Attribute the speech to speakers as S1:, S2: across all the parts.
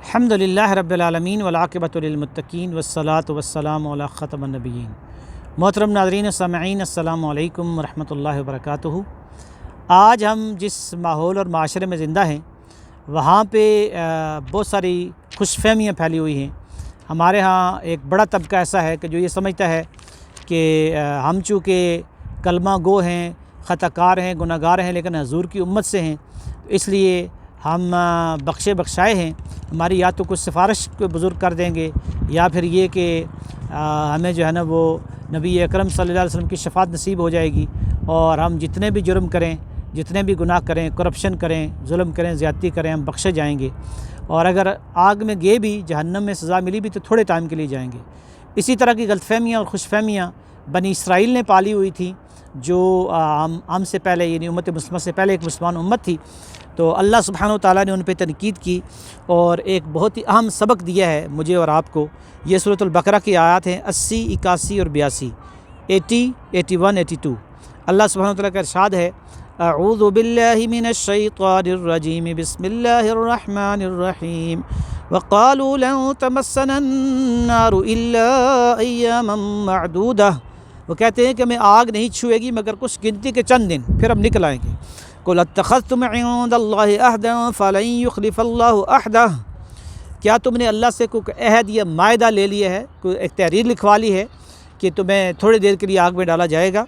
S1: الحمدللہ رب العالمین والعاقبۃ للمتقین والصلاۃ والسلام علی خاتم النبیین۔ محترم ناظرین و سامعین، السلام علیکم ورحمۃ اللہ وبرکاتہ۔ آج ہم جس ماحول اور معاشرے میں زندہ ہیں وہاں پہ بہت ساری خوش فہمیاں پھیلی ہوئی ہیں۔ ہمارے ہاں ایک بڑا طبقہ ایسا ہے کہ جو یہ سمجھتا ہے کہ ہم چونکہ کلمہ گو ہیں، خطا کار ہیں، گناہ گار ہیں، لیکن حضور کی امت سے ہیں، اس لیے ہم بخشے بخشائے ہیں، ہماری یا تو کچھ سفارش کو بزرگ کر دیں گے یا پھر یہ کہ ہمیں جو ہے نا وہ نبی اکرم صلی اللہ علیہ وسلم کی شفاعت نصیب ہو جائے گی، اور ہم جتنے بھی جرم کریں، جتنے بھی گناہ کریں، کرپشن کریں، ظلم کریں، زیادتی کریں، ہم بخشے جائیں گے، اور اگر آگ میں گئے بھی، جہنم میں سزا ملی بھی تو تھوڑے ٹائم کے لیے جائیں گے۔ اسی طرح کی غلط فہمیاں اور خوش فہمیاں بنی اسرائیل نے پالی ہوئی تھیں، جو ہم سے پہلے یعنی امت مسلمہ سے پہلے ایک مسلمان امت تھی۔ تو اللہ سبحانہ و تعالیٰ نے ان پہ تنقید کی اور ایک بہت ہی اہم سبق دیا ہے مجھے اور آپ کو۔ یہ سورۃ البقرہ کی آیات ہیں 80، 81 اور 82، 80، 81، 82۔ اللہ سبحانہ و تعالیٰ کا ارشاد ہے، اعوذ باللہ من الشیطان الرجیم، بسم اللہ الرحمن الرحیم، وقالوا لن تمسنا النار الا ایاما معدودہ۔ وہ کہتے ہیں کہ ہمیں آگ نہیں چھوئے گی مگر کچھ گنتی کے چند دن، پھر ہم نکل آئیں گے۔ قل اتخذتم عند اللہ عہدا فلن یخلف اللہ عہدہ۔ کیا تم نے اللہ سے کوئی عہد یا معاہدہ لے لیا ہے، کوئی ایک تحریر لکھوا لی ہے کہ تمہیں تھوڑی دیر کے لیے آگ میں ڈالا جائے گا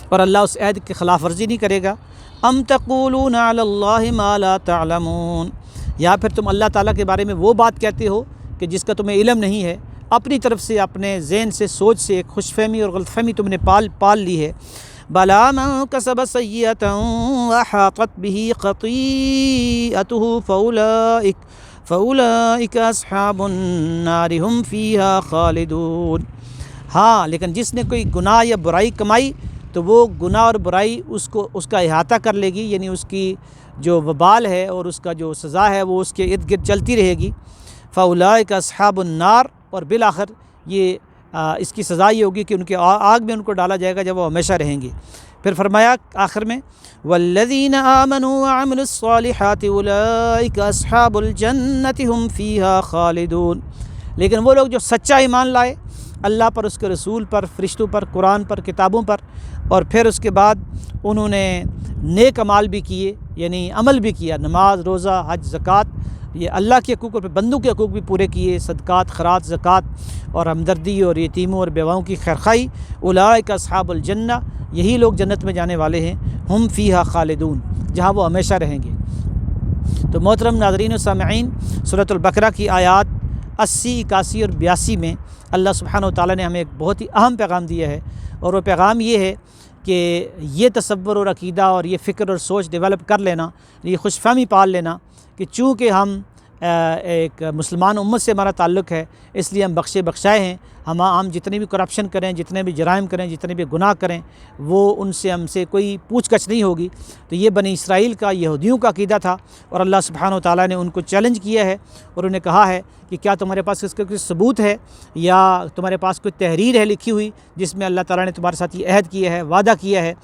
S1: اور اللہ اس عہد کی خلاف ورزی نہیں کرے گا؟ ام تقولون علی اللہ ما لا تعلمون، یا پھر تم اللہ تعالیٰ کے بارے میں وہ بات کہتے ہو کہ جس کا تمہیں علم نہیں ہے، اپنی طرف سے اپنے ذہن سے، سوچ سے ایک خوش فہمی اور غلط فہمی تم نے پال لی ہے۔ بلا من کسب سیئۃ وحاقت به خطیئته فاولئک اصحاب النار هم فیها خالدون۔ ہاں، لیکن جس نے کوئی گناہ یا برائی کمائی تو وہ گناہ اور برائی اس کا احاطہ کر لے گی، یعنی اس کی جو وبال ہے اور اس کا جو سزا ہے وہ اس کے ارد گرد چلتی رہے گی۔ فاولئک اصحاب النار، اور بالآخر یہ اس کی سزا یہ ہوگی کہ ان کے آگ میں ان کو ڈالا جائے گا جب وہ ہمیشہ رہیں گے۔ پھر فرمایا آخر میں، والذین آمنوا وعملوا الصالحات اولئک اصحاب الجنۃ هم فیہا خالدون۔ لیکن وہ لوگ جو سچا ایمان لائے اللہ پر، اس کے رسول پر، فرشتوں پر، قرآن پر، کتابوں پر، اور پھر اس کے بعد انہوں نے نیک اعمال بھی کیے، یعنی عمل بھی کیا، نماز، روزہ، حج، زکوٰۃ، یہ اللہ کے حقوق اور بندوں کے حقوق بھی پورے کیے، صدقات، خیرات، زکوٰۃ اور ہمدردی اور یتیموں اور بیواؤں کی خیرخواہی، اولئک اصحاب الجنہ، یہی لوگ جنت میں جانے والے ہیں، ہم فیہا خالدون، جہاں وہ ہمیشہ رہیں گے۔ تو محترم ناظرین و سامعین، سورۃ البقرہ کی آیات 80، 81 اور 82 میں اللہ سبحانہ و تعالیٰ نے ہمیں ایک بہت ہی اہم پیغام دیا ہے، اور وہ پیغام یہ ہے کہ یہ تصور اور عقیدہ اور یہ فکر اور سوچ ڈیولپ کر لینا، یہ خوش فہمی پال لینا کہ چونکہ ہم ایک مسلمان امت سے ہمارا تعلق ہے، اس لیے ہم بخشے بخشائے ہیں۔ ہم جتنے بھی کرپشن کریں، جتنے بھی جرائم کریں، جتنے بھی گناہ کریں، وہ ان سے ہم سے کوئی پوچھ گچھ نہیں ہوگی۔ تو یہ بنی اسرائیل کا، یہودیوں کا عقیدہ تھا، اور اللہ سبحانہ و تعالیٰ نے ان کو چیلنج کیا ہے اور انہیں کہا ہے کہ کیا تمہارے پاس اس کا کوئی ثبوت ہے یا تمہارے پاس کوئی تحریر ہے لکھی ہوئی جس میں اللہ تعالیٰ نے تمہارے ساتھ یہ عہد کیا ہے، وعدہ کیا ہے؟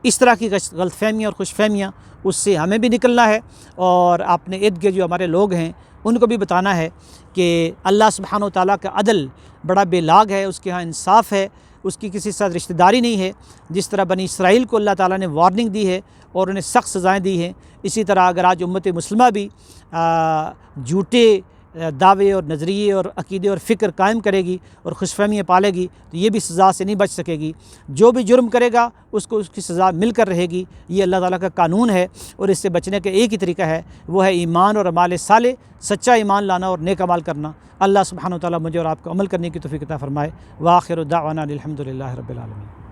S1: اس طرح کی غلط فہمیاں اور خوش فہمیاں، اس سے ہمیں بھی نکلنا ہے، اور اپنے ارد گرد جو ہمارے لوگ ہیں ان کو بھی بتانا ہے کہ اللہ سبحانہ و تعالیٰ کا عدل بڑا بے لاگ ہے، اس کے ہاں انصاف ہے، اس کی کسی ساتھ رشتہ داری نہیں ہے۔ جس طرح بنی اسرائیل کو اللہ تعالیٰ نے وارننگ دی ہے اور انہیں سخت سزائیں دی ہیں، اسی طرح اگر آج امت مسلمہ بھی جھوٹے دعوے اور نظریے اور عقیدے اور فکر قائم کرے گی اور خوش فہمیاں پالے گی تو یہ بھی سزا سے نہیں بچ سکے گی۔ جو بھی جرم کرے گا اس کو اس کی سزا مل کر رہے گی، یہ اللہ تعالیٰ کا قانون ہے، اور اس سے بچنے کا ایک ہی طریقہ ہے، وہ ہے ایمان اور اعمال صالح، سچا ایمان لانا اور نیک عمل کرنا۔ اللہ سبحانہ و تعالیٰ مجھے اور آپ کو عمل کرنے کی توفیق عطا فرمائے۔ وآخر دعوانا الحمد للہ رب العالمین۔